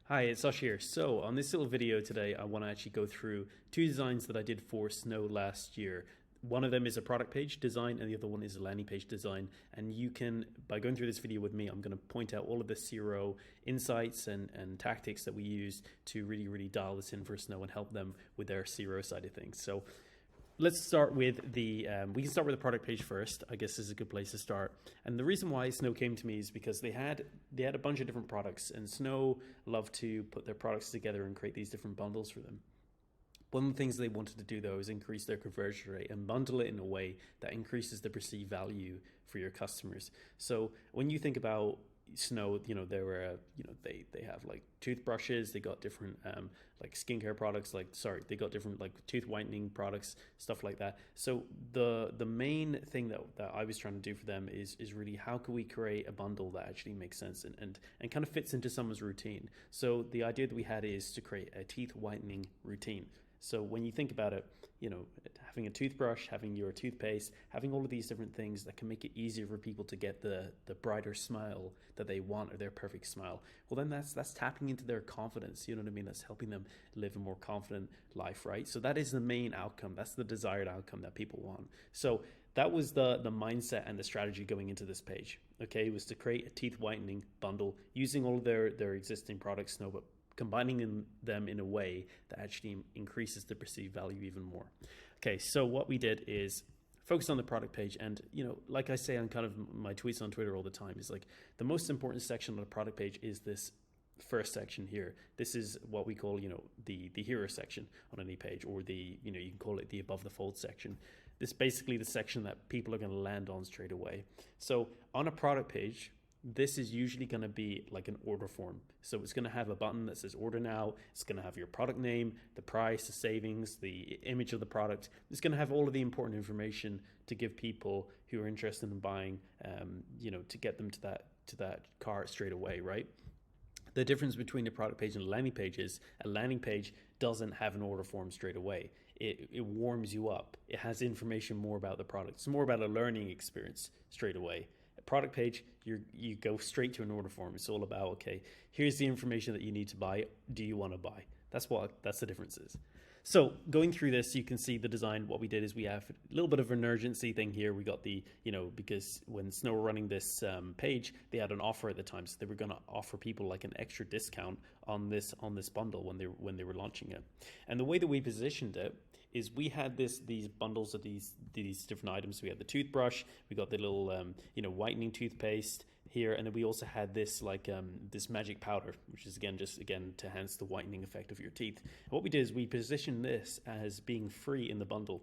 Hi, it's Osh here. So on this little video today, I want to actually go through two designs that I did for Snow last year. One of them is a product page design and the other one is a landing page design. And you can, by going through this video with me, I'm going to point out all of the CRO insights and tactics that we use to really dial this in for Snow and help them with their CRO side of things. So let's start with we can start with the product page first. I guess is a good place to start. And the reason why Snow came to me is because they had a bunch of different products, and Snow loved to put their products together and create these different bundles for them. One of the things they wanted to do though is increase their conversion rate and bundle it in a way that increases the perceived value for your customers. So when you think about Snow, they have like toothbrushes, they got different like skincare products, they got different like tooth whitening products, stuff like that. So the main thing that I was trying to do for them is really how can we create a bundle that actually makes sense and kind of fits into someone's routine. So the idea that we had is to create a teeth whitening routine. So when you think about it, having a toothbrush, having your toothpaste, having all of these different things that can make it easier for people to get the brighter smile that they want, or their perfect smile. Well, then that's tapping into their confidence. You know what I mean? That's helping them live a more confident life, right? So that is the main outcome. That's the desired outcome that people want. So that was the mindset and the strategy going into this page. Okay, it was to create a teeth whitening bundle using all of their existing products, but combining them in a way that actually increases the perceived value even more. Okay, so what we did is focus on the product page, and like I say on kind of my tweets on Twitter all the time, is like the most important section on the product page is this first section here. This is what we call the hero section on any page, or the you can call it the above the fold section. This is basically the section that people are going to land on straight away. So on a product page, this is usually going to be like an order form. So it's going to have a button that says order now. It's going to have your product name, the price, the savings, the image of the product. It's going to have all of the important information to give people who are interested in buying, to get them to that cart straight away, right? The difference between a product page and a landing page is a landing page doesn't have an order form straight away. It warms you up. It has information more about the product. It's more about a learning experience straight away. Product page, you go straight to an order form. It's all about, okay, here's the information that you need to buy. Do you want to buy? That's the difference is. So going through this, you can see the design. What we did is we have a little bit of an urgency thing here. We got because when Snow were running this page, they had an offer at the time, so they were going to offer people like an extra discount on this bundle when they were launching it. And the way that we positioned it is we had these bundles of these different items. We had the toothbrush, we got the little whitening toothpaste here, and then we also had this this magic powder, which is again to enhance the whitening effect of your teeth. And what we did is we positioned this as being free in the bundle.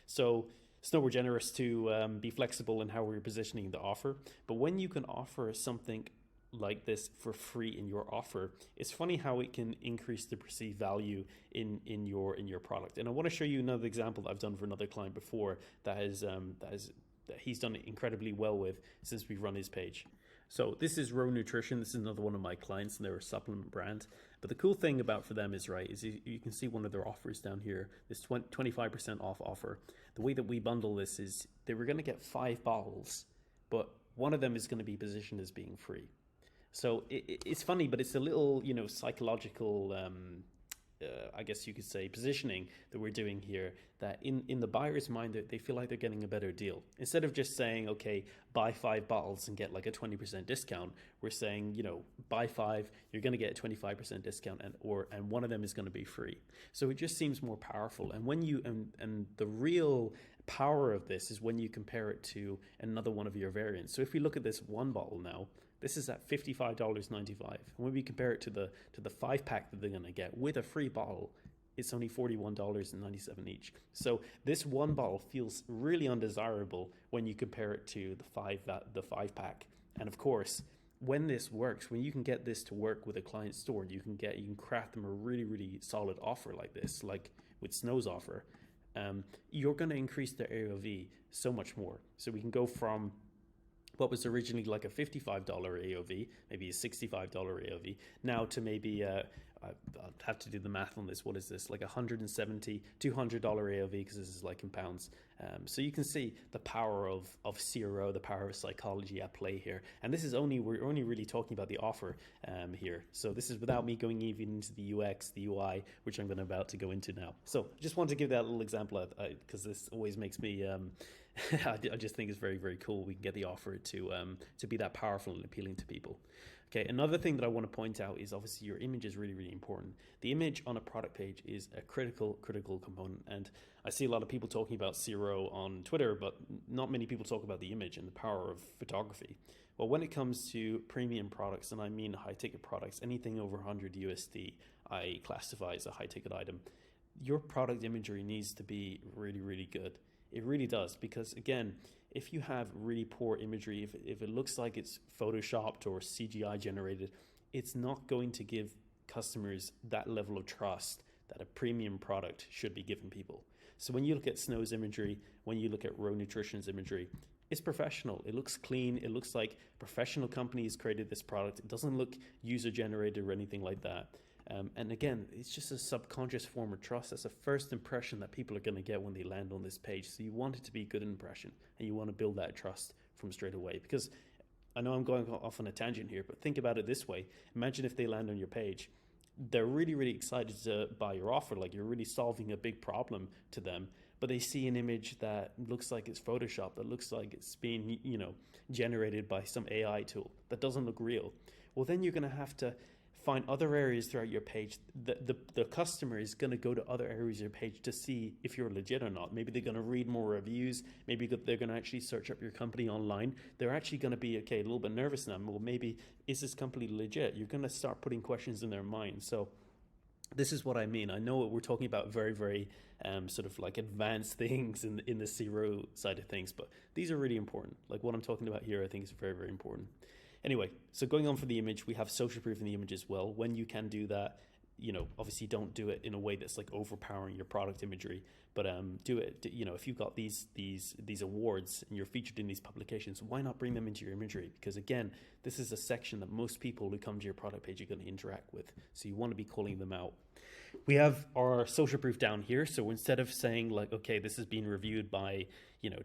So Snow were generous to be flexible in how we were positioning the offer. But when you can offer something like this for free in your offer, it's funny how it can increase the perceived value in your product. And I want to show you another example that I've done for another client before that he's done incredibly well with since we've run his page. So this is Row Nutrition. This is another one of my clients, and they're a supplement brand. But the cool thing about for them is you can see one of their offers down here, this 25% off offer. The way that we bundle this is they were going to get 5 bottles, but one of them is going to be positioned as being free. So it's funny, but it's a little, psychological, I guess you could say, positioning that we're doing here, that in the buyer's mind, they feel like they're getting a better deal. Instead of just saying, okay, buy 5 bottles and get like a 20% discount, we're saying, buy 5, you're going to get a 25% discount, and one of them is going to be free. So it just seems more powerful. And when and the real power of this is when you compare it to another one of your variants. So if we look at this one bottle now, this is at $55.95. When we compare it to the 5-pack that they're going to get with a free bottle, it's only $41.97 each. So this one bottle feels really undesirable when you compare it to the 5-pack. And of course, when this works, when you can get this to work with a client store, you can craft them a really solid offer like this, like with Snow's offer. You're going to increase their AOV so much more. So we can go from what was originally like a $55 AOV, maybe a $65 AOV, now to maybe I'll have to do the math on this. What is this? Like $170, $200 AOV, because this is like in pounds. So you can see the power of CRO, the power of psychology at play here. And this is we're only really talking about the offer here. So this is without me going even into the UX, the UI, which I'm about to go into now. So just want to give that little example because this always makes me, I just think it's very, very cool. We can get the offer to be that powerful and appealing to people. Okay, another thing that I want to point out is obviously your image is really, really important. The image on a product page is a critical component. And I see a lot of people talking about CRO on Twitter, but not many people talk about the image and the power of photography. Well, when it comes to premium products, and I mean high ticket products, anything over 100 USD, I classify as a high ticket item. Your product imagery needs to be really, really good. It really does, because again, if you have really poor imagery, if it looks like it's photoshopped or CGI generated, it's not going to give customers that level of trust that a premium product should be giving people. So when you look at Snow's imagery, when you look at Row Nutrition's imagery, it's professional. It looks clean. It looks like professional companies created this product. It doesn't look user generated or anything like that. And again, it's just a subconscious form of trust. That's a first impression that people are going to get when they land on this page. So you want it to be a good impression, and you want to build that trust from straight away. Because I know I'm going off on a tangent here, but think about it this way. Imagine if they land on your page. They're really, really excited to buy your offer. Like, you're really solving a big problem to them, but they see an image that looks like it's Photoshop, that looks like it's being, generated by some AI tool that doesn't look real. Well, then you're going to have to find other areas throughout your page. The customer is going to go to other areas of your page to see if you're legit or not. Maybe they're going to read more reviews. Maybe they're going to actually search up your company online. They're actually going to be, a little bit nervous now. Well, maybe, is this company legit? You're going to start putting questions in their mind. So this is what I mean. I know we're talking about very, very sort of like advanced things in the CRO side of things, but these are really important. Like what I'm talking about here, I think is very, very important. Anyway, so going on for the image, we have social proof in the image as well. When you can do that, obviously don't do it in a way that's like overpowering your product imagery, but do it, if you've got these awards and you're featured in these publications, why not bring them into your imagery? Because again, this is a section that most people who come to your product page are going to interact with. So you want to be calling them out. We have our social proof down here. So instead of saying like, okay, this is being reviewed by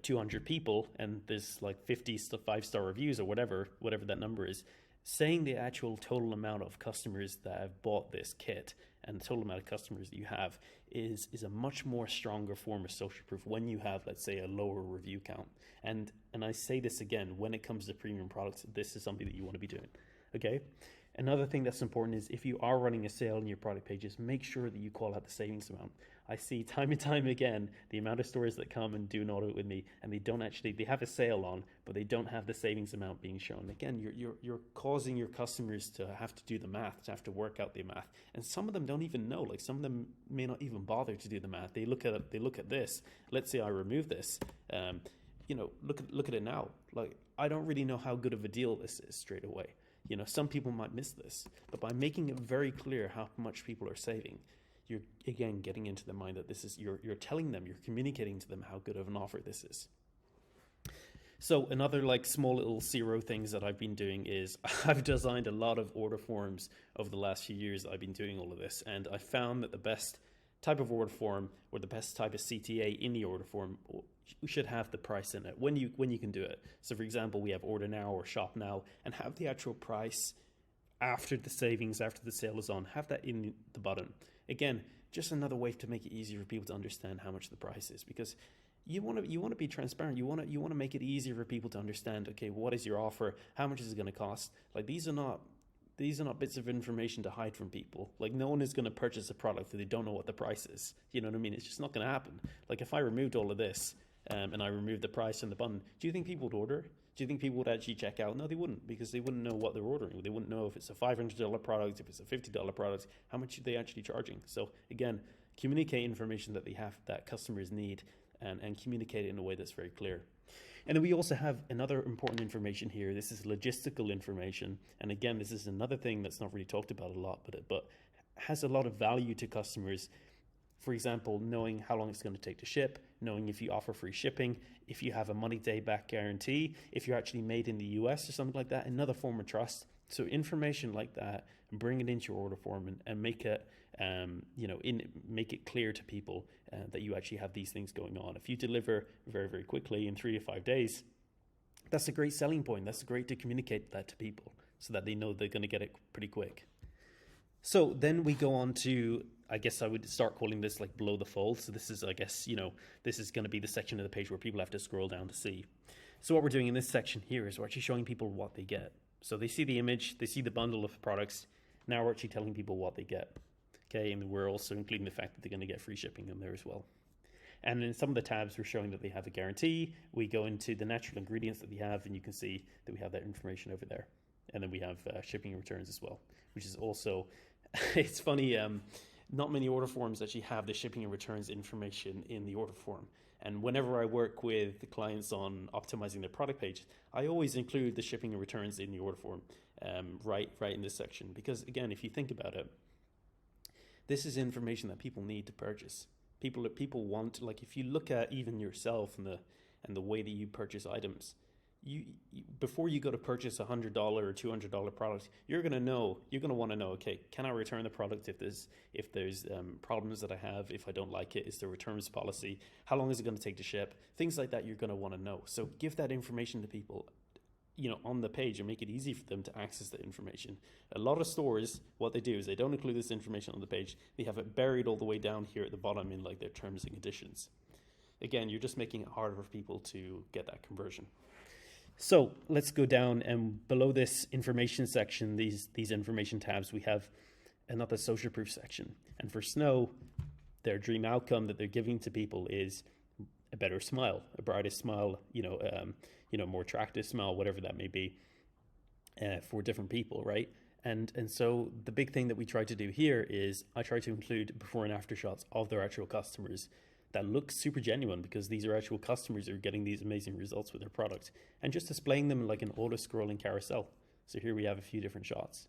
200 people and there's like 50 5-star reviews or whatever that number is, saying the actual total amount of customers that have bought this kit and the total amount of customers that you have is a much more stronger form of social proof when you have, let's say, a lower review count. And I say this again, when it comes to premium products, this is something that you want to be doing. Okay. Another thing that's important is if you are running a sale in your product pages, make sure that you call out the savings amount. I see time and time again the amount of stores that come and do an audit with me, and they have a sale on, but they don't have the savings amount being shown. Again, you're causing your customers to have to do the math, to have to work out the math, and some of them don't even know. Like, some of them may not even bother to do the math. They look at this. Let's say I remove this. Look at it now. Like, I don't really know how good of a deal this is straight away. Some people might miss this, but by making it very clear how much people are saving, you're again getting into the mind that this is, you're telling them, you're communicating to them how good of an offer this is. So another like small little CRO things that I've been doing is I've designed a lot of order forms over the last few years. I've been doing all of this, and I found that the best type of order form or the best type of CTA in the order form should have the price in it when you can do it. So for example, we have order now or shop now, and have the actual price after the savings, after the sale is on, have that in the button. Again, just another way to make it easier for people to understand how much the price is, because you want to be transparent. You want to make it easier for people to understand, okay, what is your offer? How much is it going to cost? Like, these are not bits of information to hide from people. Like, no one is going to purchase a product if they don't know what the price is. You know what I mean? It's just not going to happen. Like, if I removed all of this and I removed the price and the button, do you think people would order? Do you think people would actually check out? No, they wouldn't, because they wouldn't know what they're ordering. They wouldn't know if it's a $500 product, if it's a $50 product, how much are they actually charging? So again, communicate information that they have, that customers need, and communicate it in a way that's very clear. And then we also have another important information here. This is logistical information. And again, this is another thing that's not really talked about a lot, but has a lot of value to customers. For example, knowing how long it's going to take to ship, knowing if you offer free shipping, if you have a money day back guarantee, if you're actually made in the US or something like that, another form of trust. So information like that, bring it into your order form and make it, make it clear to people that you actually have these things going on. If you deliver very, very quickly in 3 to 5 days, that's a great selling point. That's great to communicate that to people so that they know they're going to get it pretty quick. So then we go on to, I guess I would start calling this like below the fold. So this is, I guess, this is going to be the section of the page where people have to scroll down to see. So what we're doing in this section here is we're actually showing people what they get. So they see the image, they see the bundle of products. Now we're actually telling people what they get. Okay, and we're also including the fact that they're going to get free shipping in there as well. And in some of the tabs, we're showing that they have a guarantee. We go into the natural ingredients that they have, and you can see that we have that information over there. And then we have shipping and returns as well, which is also, it's funny, not many order forms actually have the shipping and returns information in the order form. And whenever I work with the clients on optimizing their product page, I always include the shipping and returns in the order form right in this section. Because again, if you think about it, this is information that people need to purchase. People want, like if you look at even yourself and the way that you purchase items, you before you go to purchase $100 or $200 product, you're going to want to know, okay, can I return the product if there's problems that I have, if I don't like it, is there a returns policy, how long is it going to take to ship, things like that you're going to want to know. So give that information to people on the page and make it easy for them to access the information. A lot of stores, what they do is they don't include this information on the page. They have it buried all the way down here at the bottom in like their terms and conditions. Again, you're just making it harder for people to get that conversion. So let's go down, and below this information section, these information tabs, we have another social proof section. And for Snow, their dream outcome that they're giving to people is a better smile, a brighter smile, more attractive smile, whatever that may be, for different people, right? And so the big thing that we try to do here is I try to include before and after shots of their actual customers that look super genuine, because these are actual customers who are getting these amazing results with their product, and just displaying them like an auto-scrolling carousel. So here we have a few different shots.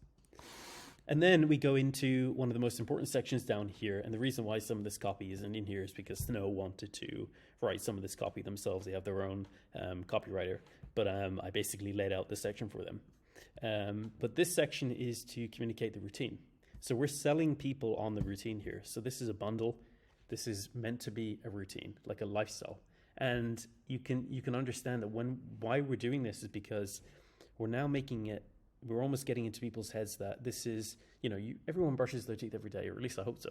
And then we go into one of the most important sections down here, and the reason why some of this copy isn't in here is because Snow wanted to write some of this copy themselves. They have their own copywriter, but I basically laid out the section for them. But this section is to communicate the routine. So we're selling people on the routine here. So this is a bundle. This is meant to be a routine, like a lifestyle. And you can understand that why we're doing this is because we're now making it, we're almost getting into people's heads that this is, everyone brushes their teeth every day, or at least I hope so.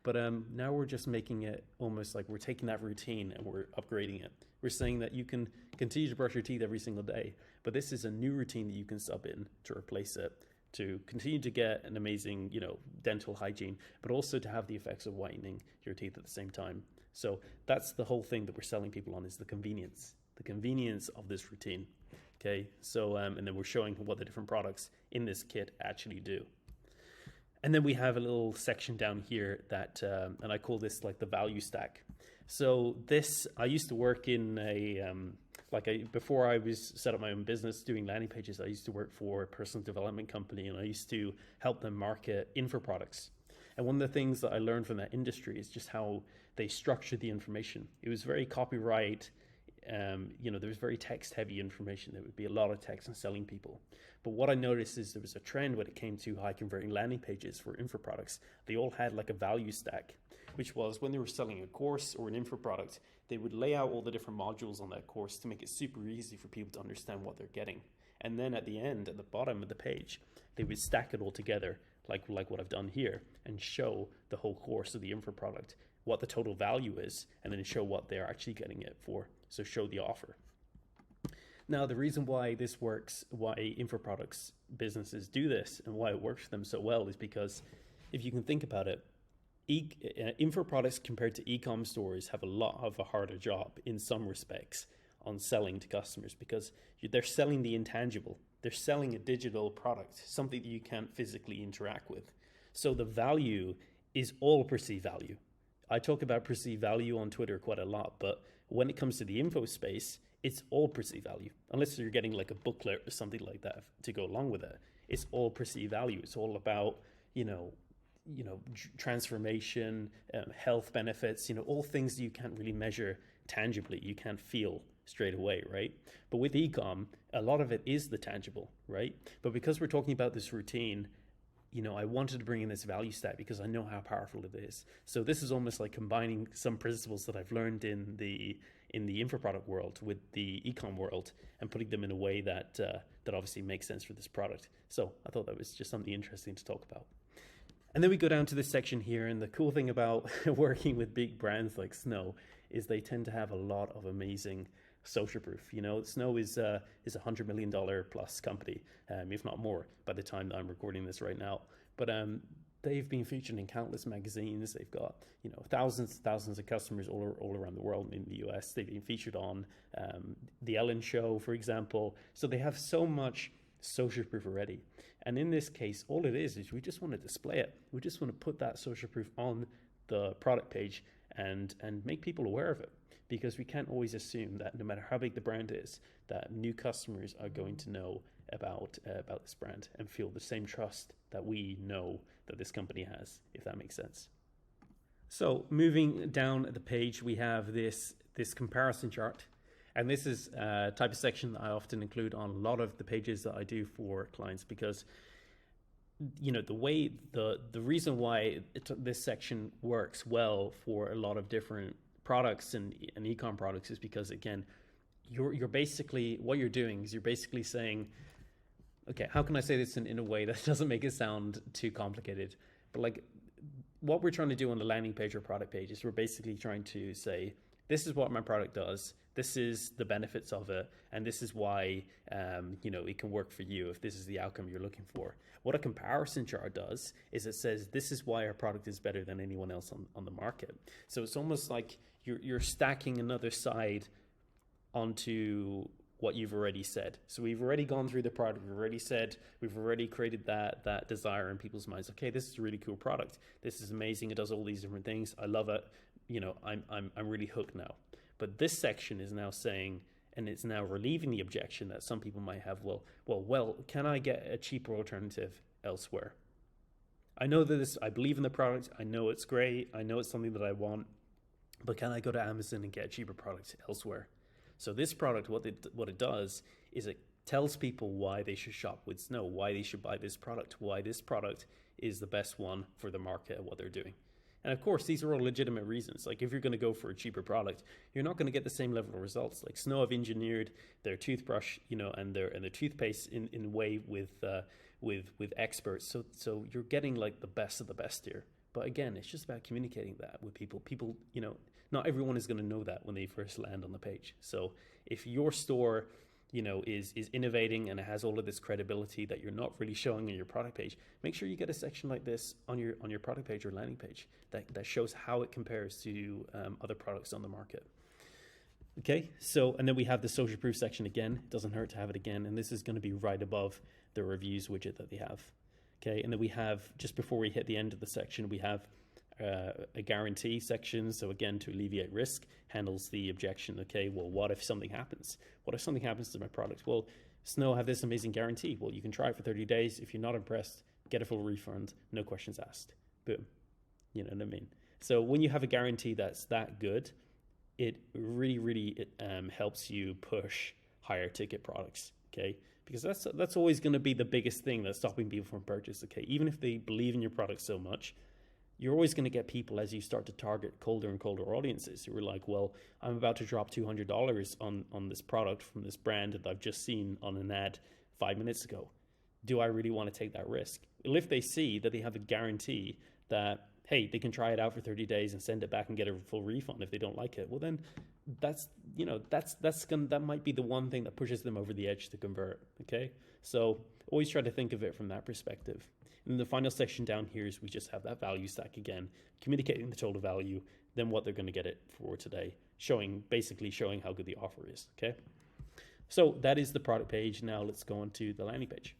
But now we're just making it almost like we're taking that routine and we're upgrading it. We're saying that you can continue to brush your teeth every single day, but this is a new routine that you can sub in to replace it, to continue to get an amazing, dental hygiene, but also to have the effects of whitening your teeth at the same time. So that's the whole thing that we're selling people on, is the convenience of this routine. Okay, so and then we're showing what the different products in this kit actually do. And then we have a little section down here that, and I call this like the value stack. So this, I used to work in before I was set up my own business doing landing pages, I used to work for a personal development company, and I used to help them market info products. And one of the things that I learned from that industry is just how they structured the information. It was very copyright. There was very text-heavy information. There would be a lot of text and selling people. But what I noticed is there was a trend when it came to high-converting landing pages for info products. They all had like a value stack, which was when they were selling a course or an info product, they would lay out all the different modules on that course to make it super easy for people to understand what they're getting. And then at the end, at the bottom of the page, they would stack it all together, like what I've done here, and show the whole course of the info product, what the total value is, and then show what they're actually getting it for. So show the offer. Now, the reason why this works, why info products businesses do this, and why it works for them so well is because if you can think about it, info products compared to eCom stores have a lot of a harder job in some respects on selling to customers, because they're selling the intangible. They're selling a digital product, something that you can't physically interact with. So the value is all perceived value. I talk about perceived value on Twitter quite a lot, but when it comes to the info space, it's all perceived value. Unless you're getting like a booklet or something like that to go along with it, it's all perceived value. It's all about, transformation, health benefits, all things you can't really measure tangibly, you can't feel. straight away, right? But with eCom, a lot of it is the tangible, right? But because we're talking about this routine, I wanted to bring in this value stack because I know how powerful it is. So this is almost like combining some principles that I've learned in the info product world with the ecom world and putting them in a way that that obviously makes sense for this product. So I thought that was just something interesting to talk about. And then we go down to this section here, and the cool thing about working with big brands like Snow is they tend to have a lot of amazing social proof. Snow is a $100 million plus company, if not more, by the time that I'm recording this right now. But they've been featured in countless magazines. They've got thousands of customers all around the world. In the US, they've been featured on the Ellen Show, for example. So they have so much social proof already. And in this case, all it is we just want to display it. We just want to put that social proof on the product page and make people aware of it. Because we can't always assume that no matter how big the brand is, that new customers are going to know about this brand and feel the same trust that we know that this company has, if that makes sense. So moving down the page, we have this comparison chart. And this is a type of section that I often include on a lot of the pages that I do for clients, because the reason why this section works well for a lot of different products and ecom products is because, again, you're basically, what you're doing is you're basically saying, okay, how can I say this in a way that doesn't make it sound too complicated? But like what we're trying to do on the landing page or product page is we're basically trying to say, this is what my product does, this is the benefits of it, and this is why it can work for you if this is the outcome you're looking for. What a comparison chart does is it says, this is why our product is better than anyone else on the market. So it's almost like you're stacking another side onto what you've already said. So we've already gone through the product, we've already created that desire in people's minds. Okay, this is a really cool product. This is amazing. It does all these different things. I love it. I'm really hooked now. But this section is now saying, and it's now relieving the objection that some people might have, well, can I get a cheaper alternative elsewhere? I know that I believe in the product. I know it's great. I know it's something that I want, but can I go to Amazon and get a cheaper product elsewhere? So this product, what it does is it tells people why they should shop with Snow, why they should buy this product, why this product is the best one for the market and what they're doing. And of course, these are all legitimate reasons. Like if you're going to go for a cheaper product, you're not going to get the same level of results. Like Snow have engineered their toothbrush, and their toothpaste in a way with experts. So you're getting like the best of the best here. But again, it's just about communicating that with people. People, not everyone is going to know that when they first land on the page. So if your store, is innovating and it has all of this credibility that you're not really showing on your product page, make sure you get a section like this on your product page or landing page that shows how it compares to other products on the market. Okay, so, and then we have the social proof section again. It doesn't hurt to have it again, and this is going to be right above the reviews widget that they have. Okay, and then we have, just before we hit the end of the section, we have a guarantee section. So again, to alleviate risk, handles the objection. Okay, well, what if something happens? What if something happens to my product? Well, Snow have this amazing guarantee. Well, you can try it for 30 days. If you're not impressed, get a full refund, no questions asked. Boom. You know what I mean? So when you have a guarantee that's that good, it really helps you push higher ticket products. Okay, because that's always going to be the biggest thing that's stopping people from purchase. Okay, even if they believe in your product so much, you're always going to get people, as you start to target colder and colder audiences, who are like, well, I'm about to drop $200 on this product from this brand that I've just seen on an ad 5 minutes ago. Do I really want to take that risk? Well, if they see that they have a guarantee that, hey, they can try it out for 30 days and send it back and get a full refund if they don't like it, well, then that might be the one thing that pushes them over the edge to convert. Okay, so always try to think of it from that perspective. And the final section down here is we just have that value stack again, communicating the total value, then what they're going to get it for today, basically showing how good the offer is. Okay, so that is the product page. Now let's go on to the landing page.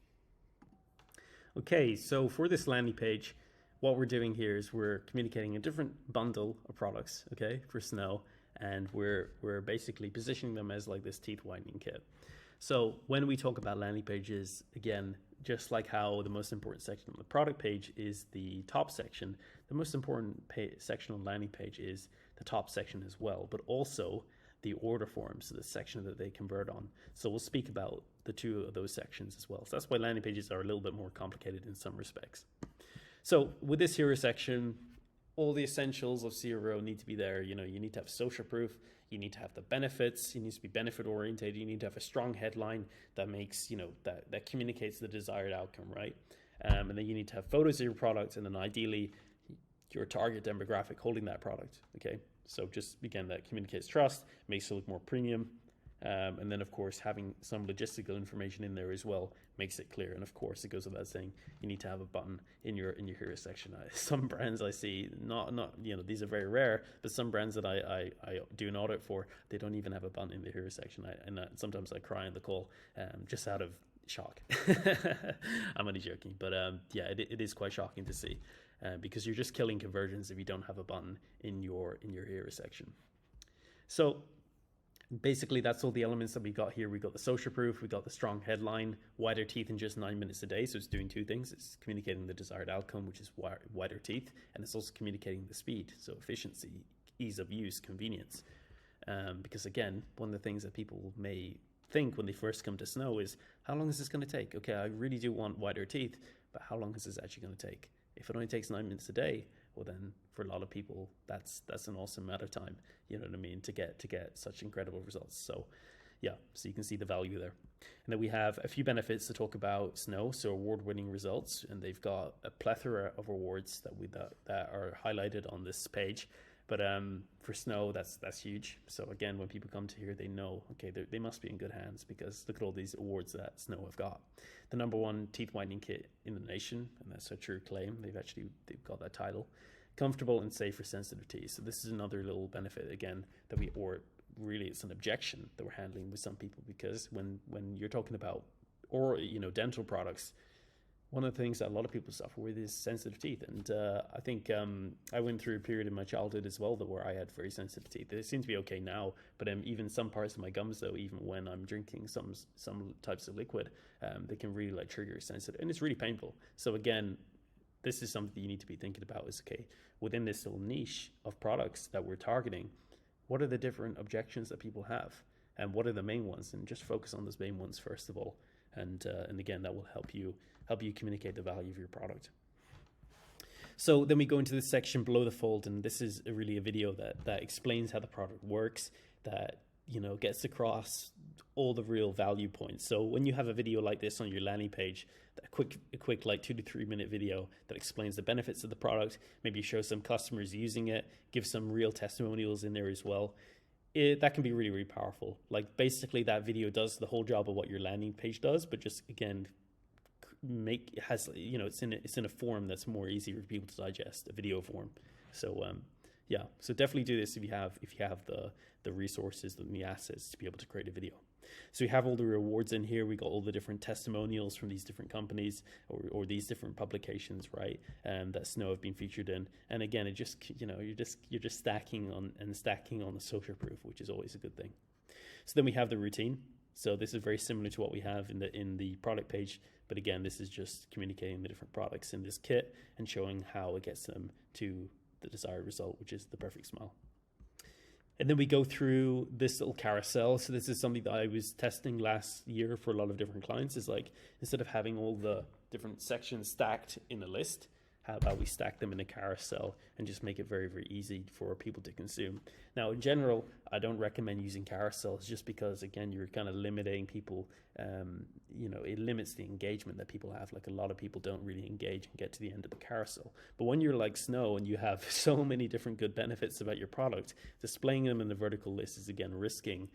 Okay, so for this landing page, what we're doing here is we're communicating a different bundle of products, okay, for Snow, and we're basically positioning them as like this teeth whitening kit. So when we talk about landing pages, again, just like how the most important section on the product page is the top section, the most important section on landing page is the top section as well. But also the order form, so the section that they convert on. So we'll speak about the two of those sections as well. So that's why landing pages are a little bit more complicated in some respects. So with this hero section, all the essentials of zero need to be there. You need to have social proof, you need to have the benefits, you need to be benefit oriented, you need to have a strong headline that makes, that communicates the desired outcome, right? And then you need to have photos of your product, and then ideally your target demographic holding that product, okay? So just, again, that communicates trust, makes it look more premium. And then, of course, having some logistical information in there as well makes it clear. And of course, it goes without saying, you need to have a button in your hero section. Some brands I see, not these are very rare, but some brands that I do an audit for, they don't even have a button in the hero section. Sometimes I cry on the call, just out of shock. I'm only joking, but it is quite shocking to see, because you're just killing conversions if you don't have a button in your hero section. So basically, that's all the elements that we got here. We got the social proof, we got the strong headline, wider teeth in just 9 minutes a day. So it's doing two things. It's communicating the desired outcome, which is wider teeth, and it's also communicating the speed. So efficiency, ease of use, convenience. Because again, one of the things that people may think when they first come to Snow is, how long is this going to take? Okay, I really do want wider teeth, but how long is this actually going to take? If it only takes 9 minutes a day, well then for a lot of people that's an awesome amount of time, you know what I mean, to get such incredible results. So you can see the value there. And then we have a few benefits to talk about Snow, so award-winning results, and they've got a plethora of awards that are highlighted on this page. But for Snow, that's huge. So again, when people come to here, they know, okay, they must be in good hands, because look at all these awards that Snow have got. The #1 teeth whitening kit in the nation, and that's a true claim. They've got that title. Comfortable and safe for sensitive teeth. So this is another little benefit again really it's an objection that we're handling with some people, because when you're talking about dental products, one of the things that a lot of people suffer with is sensitive teeth. And I think I went through a period in my childhood as well where I had very sensitive teeth. They seem to be okay now, but even some parts of my gums, though, even when I'm drinking some types of liquid, they can really trigger sensitive, and it's really painful. So again, this is something that you need to be thinking about is, okay, within this little niche of products that we're targeting, what are the different objections that people have? And what are the main ones? And just focus on those main ones first of all. And again, that will help you communicate the value of your product. So then we go into this section below the fold, and this is really a video that explains how the product works, that gets across all the real value points. So when you have a video like this on your landing page, a quick 2 to 3 minute video that explains the benefits of the product, maybe show some customers using it, give some real testimonials in there as well, that can be really, really powerful. Basically that video does the whole job of what your landing page does, but just again it's in a form that's more easy for people to digest, a video form. So so definitely do this if you have the resources and the assets to be able to create a video. So we have all the rewards in here. We got all the different testimonials from these different companies or these different publications, right? That Snow have been featured in. And again, it just you're just stacking on the social proof, which is always a good thing. So then we have the routine. So this is very similar to what we have in the product page, but again, this is just communicating the different products in this kit and showing how it gets them to the desired result, which is the perfect smile. And then we go through this little carousel. So this is something that I was testing last year for a lot of different clients, is instead of having all the different sections stacked in a list, how about we stack them in a carousel and just make it very, very easy for people to consume. Now, in general, I don't recommend using carousels just because, again, you're kind of limiting people. It limits the engagement that people have. A lot of people don't really engage and get to the end of the carousel. But when you're like Snow and you have so many different good benefits about your product, displaying them in the vertical list is, again, risking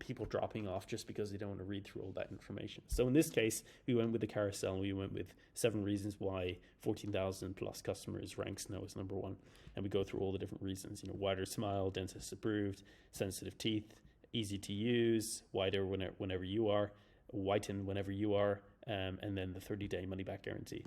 people dropping off just because they don't want to read through all that information. So in this case, we went with the carousel, and we went with 7 reasons why 14,000 plus customers rank Snow as #1. And we go through all the different reasons, wider smile, dentist approved, sensitive teeth, easy to use, wider whenever you are, whiten whenever you are, and then the 30-day money-back guarantee.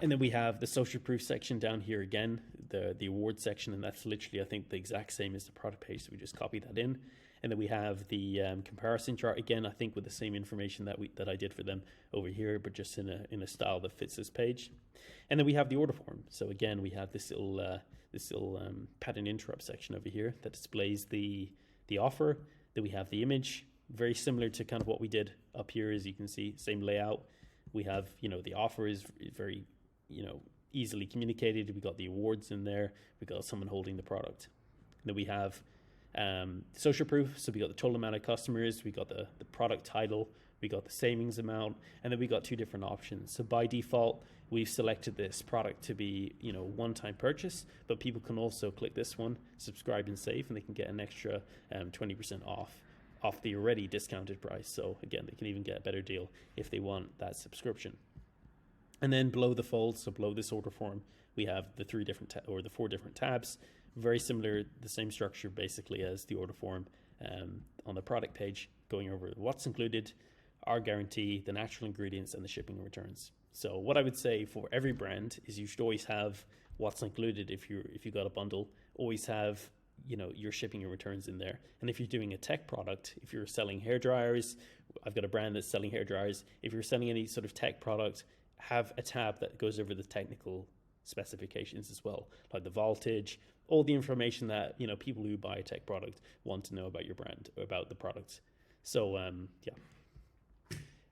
And then we have the social proof section down here again, the award section, and that's literally, I think, the exact same as the product page, so we just copy that in. And then we have the comparison chart again, I think with the same information that I did for them over here, but just in a style that fits this page. And then we have the order form. So again, we have this little pattern interrupt section over here that displays the offer. Then we have the image, very similar to kind of what we did up here. As you can see, same layout. We have, the offer is very, easily communicated. We got the awards in there. We got someone holding the product. And then we have social proof. So we got the total amount of customers. We got the product title. We got the savings amount, and then we got two different options. So by default, we've selected this product to be, one-time purchase, but people can also click this one, subscribe and save, and they can get an extra 20% off the already discounted price. So again, they can even get a better deal if they want that subscription. And then below the fold, so below this order form, we have the the 4 different tabs. Very similar, the same structure basically as the order form on the product page, going over what's included, our guarantee, the natural ingredients, and the shipping and returns. So what I would say for every brand is you should always have what's included. If you got a bundle, always have your shipping and returns in there. And if you're doing a tech product, if you're selling hair dryers, I've got a brand that's selling hair dryers. If you're selling any sort of tech product, have a tab that goes over the technical specifications as well, like the voltage, all the information that people who buy a tech product want to know about your brand, about the product. So yeah.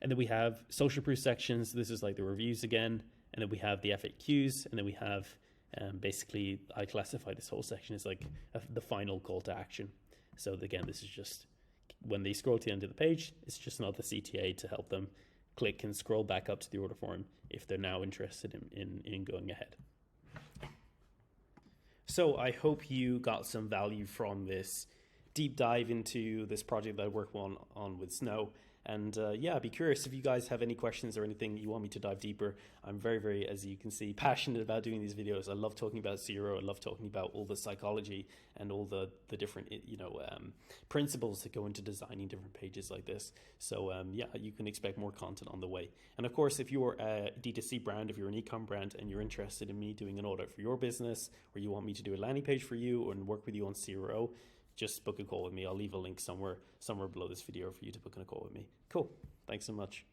And then we have social proof sections. This is like the reviews again. And then we have the FAQs. And then we have basically, I classify this whole section as like the final call to action. So again, this is just when they scroll to the end of the page, it's just another CTA to help them click and scroll back up to the order form if they're now interested in going ahead. So I hope you got some value from this deep dive into this project that I work on with Snow. And yeah, I'd be curious if you guys have any questions or anything you want me to dive deeper. I'm very, very, as you can see, passionate about doing these videos. I love talking about zero. I love talking about all the psychology and all the different, principles that go into designing different pages like this. So yeah, you can expect more content on the way. And of course, if you're a D2C brand, if you're an eCom brand and you're interested in me doing an audit for your business, or you want me to do a landing page for you and work with you on CRO, just book a call with me. I'll leave a link somewhere below this video for you to book a call with me. Cool. Thanks so much.